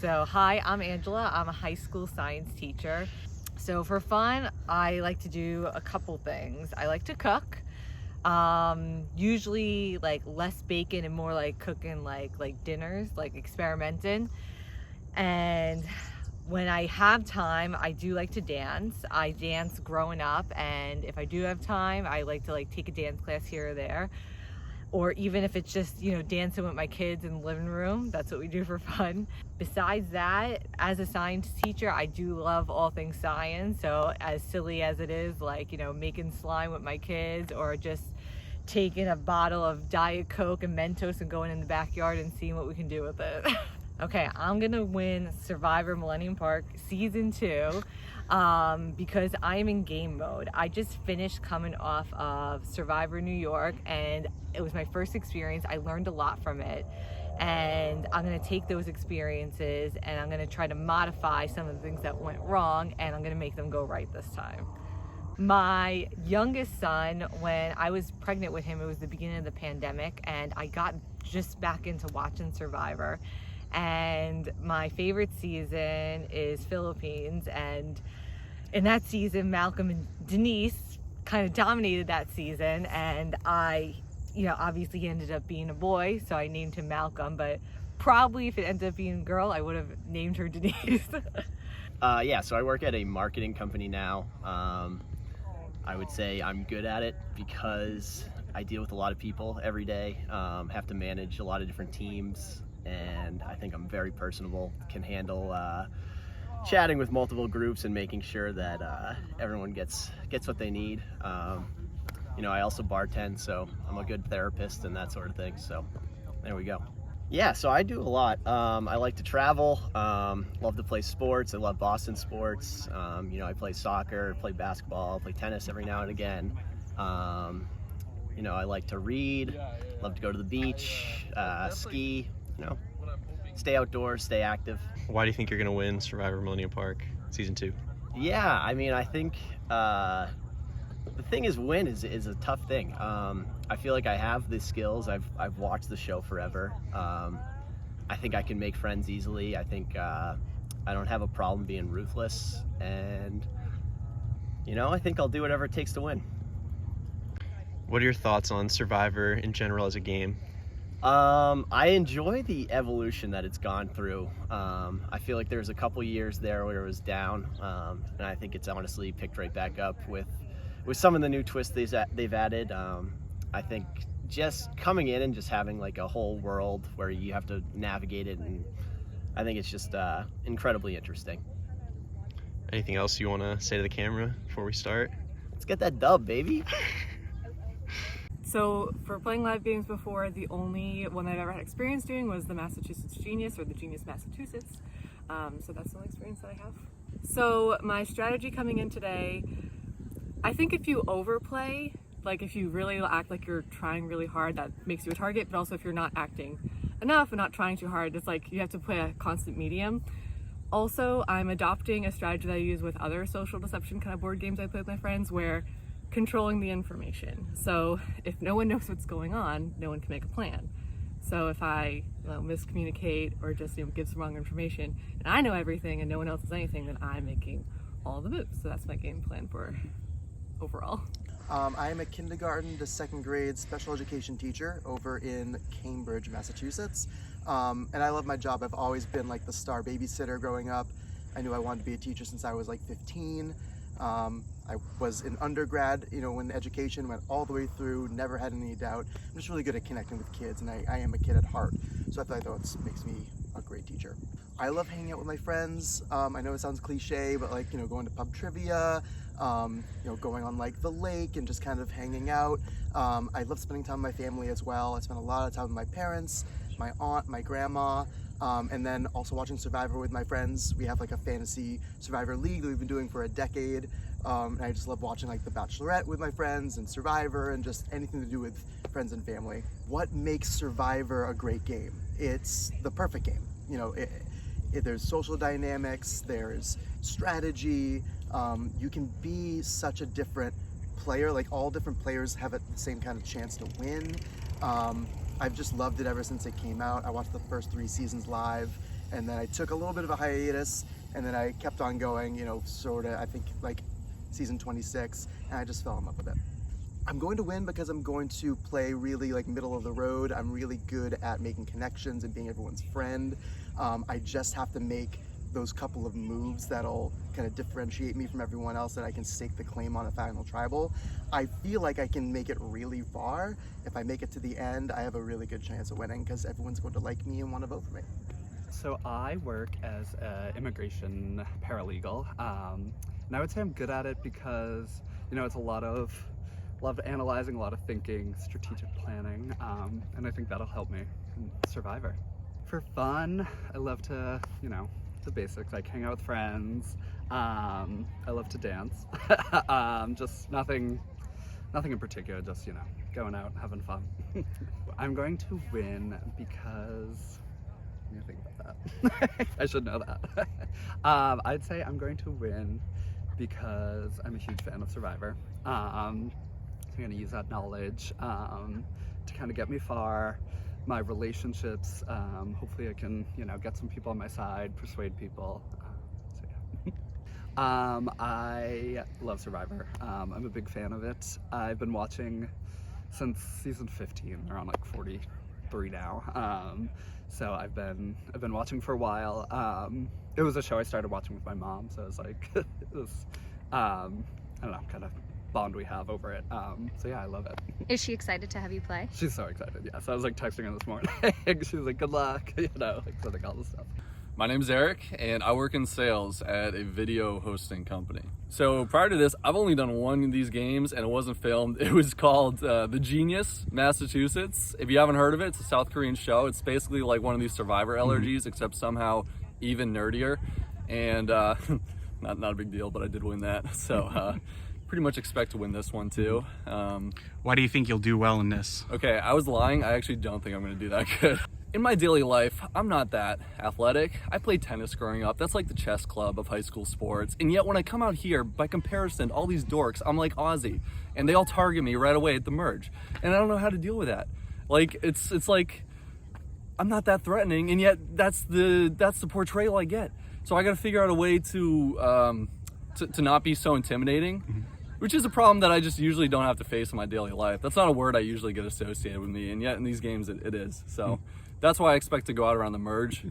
So, hi, I'm Angela. I'm a high school science teacher. So, for fun, I like to do a couple things. I like to cook. Usually like less bacon and more like cooking like dinners, like experimenting. And when I have time, I do like to dance. I danced growing up, and if I do have time, I like to like take a dance class here or there. Or even if it's just, dancing with my kids in the living room, that's what we do for fun. Besides that, as a science teacher, I do love all things science. So as silly as it is, like, making slime with my kids, or just taking a bottle of Diet Coke and Mentos and going in the backyard and seeing what we can do with it. Okay, I'm gonna win Survivor Millennium Park Season 2 because I am in game mode. I just finished coming off of Survivor New York, and it was my first experience. I learned a lot from it, and I'm gonna take those experiences and I'm gonna try to modify some of the things that went wrong, and I'm gonna make them go right this time. My youngest son, when I was pregnant with him, it was the beginning of the pandemic, and I got just back into watching Survivor. And my favorite season is Philippines, and in that season, Malcolm and Denise kind of dominated that season, and I, obviously he ended up being a boy, so I named him Malcolm, but probably if it ended up being a girl, I would have named her Denise. Yeah, so I work at a marketing company now. I would say I'm good at it because I deal with a lot of people every day, have to manage a lot of different teams, and I think I'm very personable, can handle chatting with multiple groups and making sure that everyone gets what they need. I also bartend, so I'm a good therapist and that sort of thing, so there we go. Yeah, so I do a lot. I like to travel, love to play sports. I love Boston sports. I play soccer, play basketball, play tennis every now and again. I like to read, love to go to the beach, ski, stay outdoors, stay active. Why do you think you're going to win Survivor Millennium Park Season 2? Yeah, I think the thing is, win is a tough thing. I feel like I have the skills. I've watched the show forever. I think I can make friends easily. I think I don't have a problem being ruthless, and I think I'll do whatever it takes to win. What are your thoughts on Survivor in general as a game? I enjoy the evolution that it's gone through. I feel like there's a couple years there where it was down, and I think it's honestly picked right back up with some of the new twists they've added. I think just coming in and just having like a whole world where you have to navigate it, and I think it's just incredibly interesting. Anything else you want to say to the camera before we start? Let's get that dub, baby. So for playing live games before, the only one I've ever had experience doing was the Massachusetts Genius, or the Genius Massachusetts. So that's the only experience that I have. So my strategy coming in today, I think if you overplay, like if you really act like you're trying really hard, that makes you a target. But also if you're not acting enough and not trying too hard, it's like you have to play a constant medium. Also, I'm adopting a strategy that I use with other social deception kind of board games I play with my friends, where controlling the information. So if no one knows what's going on, no one can make a plan. So if I miscommunicate or just give some wrong information, and I know everything and no one else knows anything, then I'm making all the moves. So that's my game plan for overall. I am a kindergarten to second grade special education teacher over in Cambridge, Massachusetts. And I love my job. I've always been like the star babysitter growing up. I knew I wanted to be a teacher since I was like 15. I was in undergrad, when education went all the way through, never had any doubt. I'm just really good at connecting with kids, and I am a kid at heart. So I feel like that makes me a great teacher. I love hanging out with my friends. I know it sounds cliche, but going to pub trivia, going on like the lake and just kind of hanging out. I love spending time with my family as well. I spend a lot of time with my parents, my aunt, my grandma, and then also watching Survivor with my friends. We have like a fantasy Survivor league that we've been doing for a decade. And I just love watching like The Bachelorette with my friends, and Survivor, and just anything to do with friends and family. What makes Survivor a great game? It's the perfect game. There's social dynamics, there's strategy. You can be such a different player. Like all different players have the same kind of chance to win. I've just loved it ever since it came out. I watched the first 3 seasons live, and then I took a little bit of a hiatus, and then I kept on going, sort of, I think like season 26, and I just fell in love with it. I'm going to win because I'm going to play really like middle of the road. I'm really good at making connections and being everyone's friend. I just have to make those couple of moves that'll kind of differentiate me from everyone else, that I can stake the claim on a final tribal. I feel like I can make it really far. If I make it to the end, I have a really good chance of winning because everyone's going to like me and want to vote for me. So I work as an immigration paralegal, and I would say I'm good at it because, it's a lot of analyzing, a lot of thinking, strategic planning, and I think that'll help me in Survivor. For fun, I love to, the basics, like hang out with friends. I love to dance. Just nothing in particular, just, going out, having fun. I'm going to win because, let me think about that. I should know that. I'd say I'm going to win because I'm a huge fan of Survivor. So I'm going to use that knowledge to kind of get me far. My relationships, hopefully I can, get some people on my side, persuade people. I love Survivor. I'm a big fan of it. I've been watching since season 15. They're on like 43 now. So I've been watching for a while. It was a show I started watching with my mom, so it was like, it was, I don't know, kind of bond we have over it. So yeah, I love it. Is she excited to have you play? She's so excited, yeah. So I was like texting her this morning. She was like, good luck, like sending all this stuff. My name's Eric, and I work in sales at a video hosting company. So prior to this, I've only done one of these games, and it wasn't filmed. It was called The Genius, Massachusetts. If you haven't heard of it, it's a South Korean show. It's basically like one of these Survivor allergies, except somehow even nerdier. And not a big deal, but I did win that. So pretty much expect to win this one too. Why do you think you'll do well in this? Okay, I was lying. I actually don't think I'm gonna do that good. In my daily life, I'm not that athletic. I played tennis growing up. That's like the chess club of high school sports. And yet when I come out here, by comparison, all these dorks, I'm like Ozzy. And they all target me right away at the merge. And I don't know how to deal with that. Like, it's like, I'm not that threatening, and yet that's the portrayal I get. So I gotta figure out a way to not be so intimidating. Which is a problem that I just usually don't have to face in my daily life. That's not a word I usually get associated with me, and yet in these games it is. So that's why I expect to go out around the merge,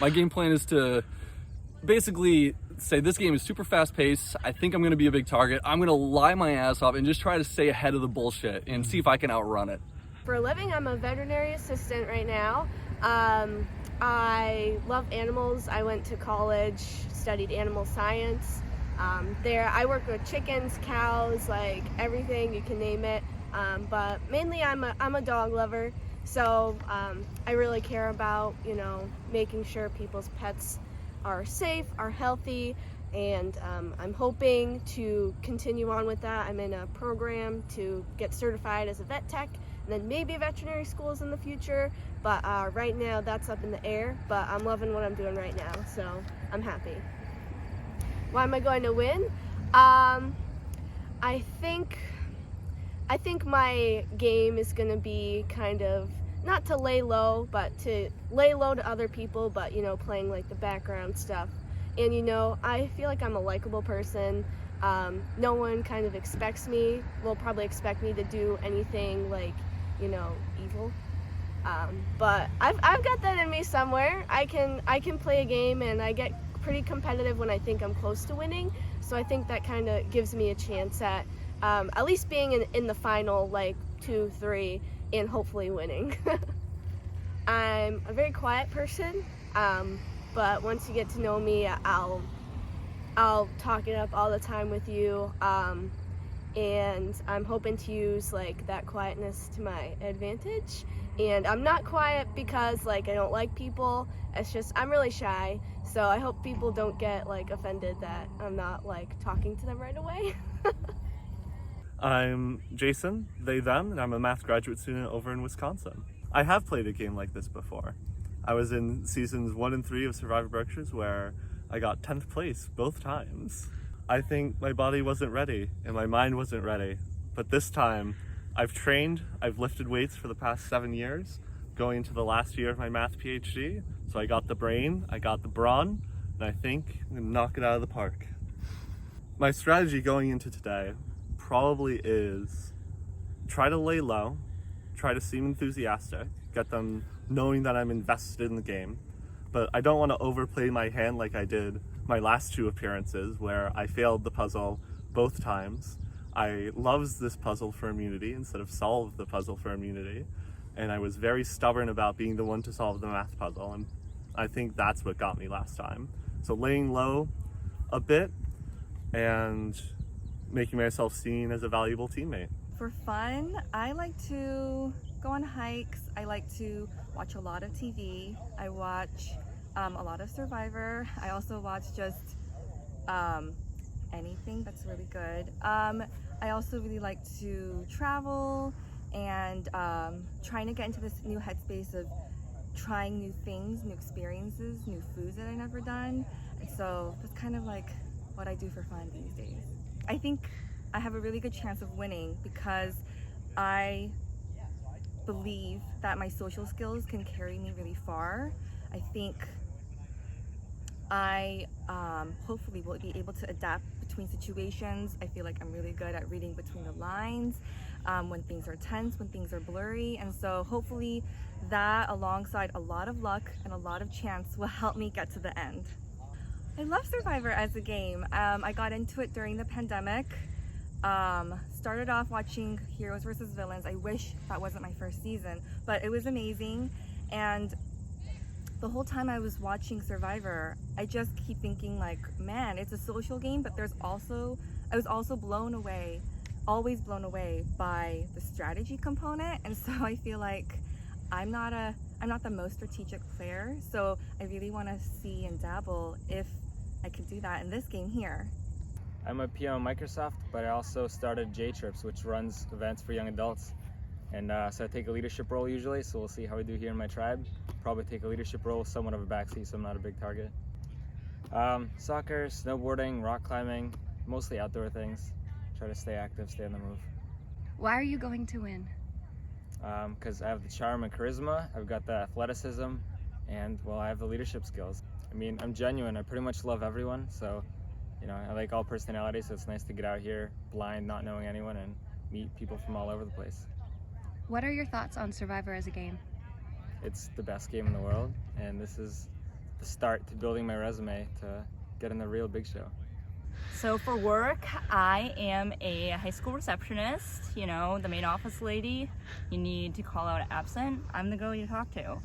My game plan is to basically say this game is super fast paced. I think I'm gonna be a big target. I'm gonna lie my ass off and just try to stay ahead of the bullshit and see if I can outrun it. For a living, I'm a veterinary assistant right now. I love animals. I went to college, studied animal science. There I work with chickens, cows, like everything, you can name it. But mainly I'm a dog lover, so I really care about, making sure people's pets are safe, are healthy, and I'm hoping to continue on with that. I'm in a program to get certified as a vet tech, and then maybe veterinary schools in the future, but right now that's up in the air, but I'm loving what I'm doing right now, so I'm happy. Why am I going to win? I think my game is going to be kind of, not to lay low, but to lay low to other people, but, playing like the background stuff. And, I feel like I'm a likable person. No one kind of will probably expect me to do anything like, evil. But I've got that in me somewhere. I can play a game, and I get pretty competitive when I think I'm close to winning, so I think that kind of gives me a chance at least being in the final, like 2-3, and hopefully winning. I'm a very quiet person, but once you get to know me, I'll talk it up all the time with you, and I'm hoping to use like that quietness to my advantage. And I'm not quiet because like I don't like people, it's just I'm really shy, so I hope people don't get like offended that I'm not like talking to them right away. I'm Jason, they, them, and I'm a math graduate student over in Wisconsin. I have played a game like this before. I was in seasons 1 and 3 of Survivor Berkshires, where I got 10th place both times. I think my body wasn't ready and my mind wasn't ready, but this time I've trained, I've lifted weights for the past 7 years. going into the last year of my math PhD. So I got the brain, I got the brawn, and I think I'm gonna knock it out of the park. My strategy going into today probably is try to lay low, try to seem enthusiastic, get them knowing that I'm invested in the game, but I don't want to overplay my hand like I did my last 2 appearances where I failed the puzzle both times. I loved this puzzle for immunity instead of solve the puzzle for immunity, and I was very stubborn about being the one to solve the math puzzle, and I think that's what got me last time. So laying low a bit and making myself seen as a valuable teammate. For fun, I like to go on hikes. I like to watch a lot of TV. I watch a lot of Survivor. I also watch just anything that's really good. I also really like to travel and trying to get into this new headspace of trying new things, new experiences, new foods that I've never done. And so that's kind of like what I do for fun these days. I think I have a really good chance of winning because I believe that my social skills can carry me really far. I think I hopefully will be able to adapt between situations. I feel like I'm really good at reading between the lines, when things are tense, when things are blurry, and so hopefully that alongside a lot of luck and a lot of chance will help me get to the end. I love Survivor as a game. I got into it during the pandemic. Started off watching Heroes vs. Villains. I wish that wasn't my first season, but it was amazing. And the whole time I was watching Survivor, I just keep thinking like, man, it's a social game, but I was also blown away, always blown away by the strategy component. And so I feel like I'm not the most strategic player, so I really want to see and dabble if I could do that in this game here. I'm a PM at Microsoft, but I also started J-Trips, which runs events for young adults. And so I take a leadership role usually, so we'll see how we do here in my tribe. Probably take a leadership role, somewhat of a backseat, so I'm not a big target. Soccer, snowboarding, rock climbing, mostly outdoor things. Try to stay active, stay on the move. Why are you going to win? Because I have the charm and charisma, I've got the athleticism, and well, I have the leadership skills. I mean, I'm genuine, I pretty much love everyone, so you know, I like all personalities, so it's nice to get out here blind, not knowing anyone, and meet people from all over the place. What are your thoughts on Survivor as a game? It's the best game in the world, and this is the start to building my resume to get in the real big show. So for work, I am a high school receptionist, you know, the main office lady. You need to call out absent. I'm the girl you talk to.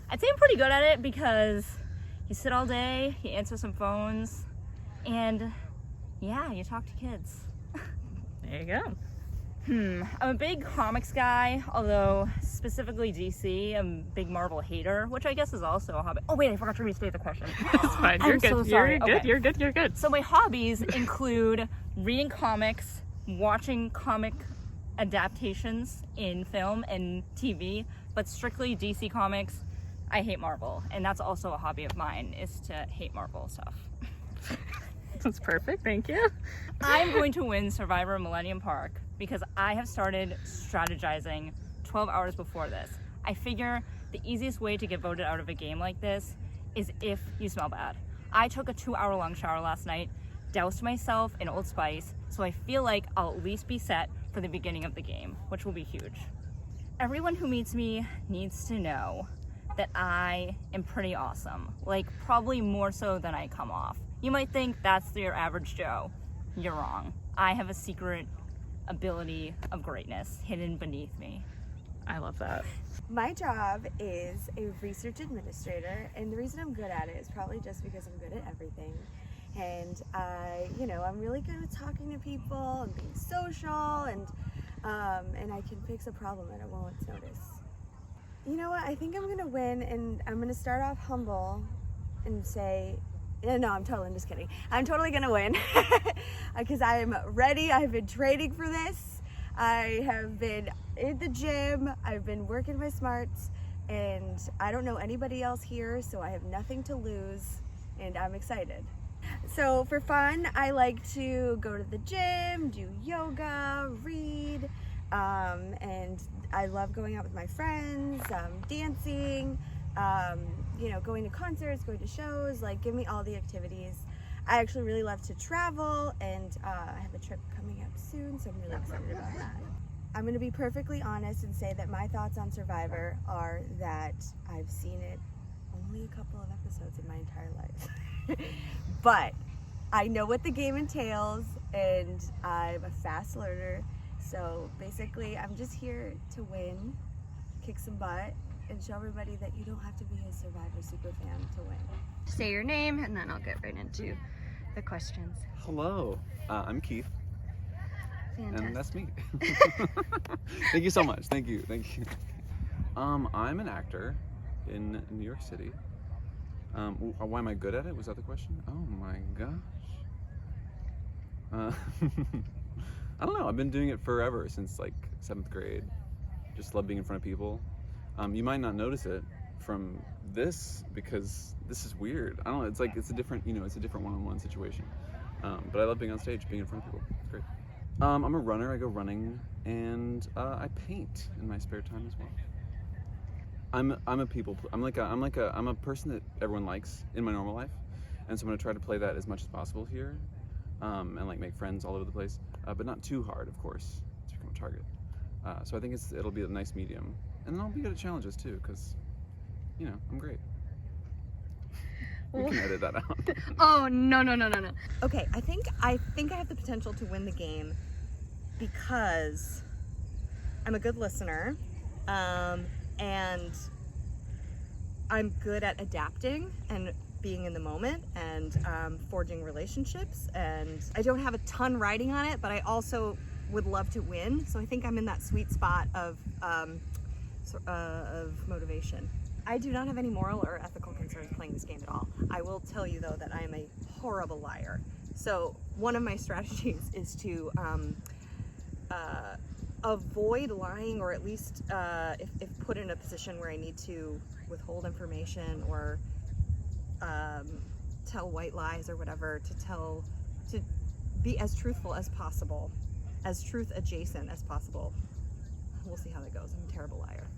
I'd say I'm pretty good at it because you sit all day, you answer some phones, and yeah, you talk to kids. There you go. I'm a big comics guy, although specifically DC, I'm a big Marvel hater, which I guess is also a hobby. Oh wait, I forgot to restate the question. It's fine, you're good. So sorry. You're good, Okay. you're good, you're good. So my hobbies include reading comics, watching comic adaptations in film and TV, but strictly DC comics. I hate Marvel, and that's also a hobby of mine, is to hate Marvel stuff. That's perfect, thank you. I'm going to win Survivor Millennium Park because I have started strategizing 12 hours before this. I figure the easiest way to get voted out of a game like this is if you smell bad. I took a 2-hour-long shower last night, doused myself in Old Spice, so I feel like I'll at least be set for the beginning of the game, which will be huge. Everyone who meets me needs to know that I am pretty awesome, like probably more so than I come off. You might think that's your average Joe. You're wrong. I have a secret ability of greatness hidden beneath me. I love that. My job is a research administrator, and the reason I'm good at it is probably just because I'm good at everything. And I'm really good at talking to people and being social, and I can fix a problem that I won't notice. You know what? I think I'm gonna win, and I'm gonna start off humble and say, no, I'm just kidding. I'm totally gonna win because I'm ready. I've been training for this. I have been in the gym. I've been working my smarts, and I don't know anybody else here, so I have nothing to lose, and I'm excited. So for fun, I like to go to the gym, do yoga, read, and I love going out with my friends, dancing, you know, going to concerts, going to shows, like give me all the activities. I actually really love to travel, and I have a trip coming up soon, so I'm really excited about that. I'm going to be perfectly honest and say that my thoughts on Survivor are that I've seen it only a couple of episodes in my entire life. But I know what the game entails, and I'm a fast learner. So basically, I'm just here to win, kick some butt, and show everybody that you don't have to be a Survivor super fan to win. Say your name, and then I'll get right into the questions. Hello, I'm Keith. Fantastic. And that's me. Thank you so much. Thank you. I'm an actor in New York City. Why am I good at it? Was that the question? Oh my gosh. I don't know. I've been doing it forever, since like 7th grade. Just love being in front of people. You might not notice it from this because this is weird. I don't know. It's like it's a different one-on-one situation. But I love being on stage, being in front of people. It's great. I'm a runner. I go running, and I paint in my spare time as well. I'm a person that everyone likes in my normal life, and so I'm gonna try to play that as much as possible here, and like make friends all over the place, but not too hard, of course, to become a target. So I think it'll be a nice medium, and then I'll be good at challenges too, because you know I'm great. We can edit that out. Oh no. Okay, I think I have the potential to win the game because I'm a good listener, and I'm good at adapting and being in the moment and forging relationships, and I don't have a ton riding on it, but I also would love to win, so I think I'm in that sweet spot of motivation. I do not have any moral or ethical concerns playing this game at all. I will tell you though that I am a horrible liar. So one of my strategies is to avoid lying, or at least if put in a position where I need to withhold information or tell white lies or whatever, to be as truthful as possible, as truth adjacent as possible. We'll see how that goes. I'm a terrible liar.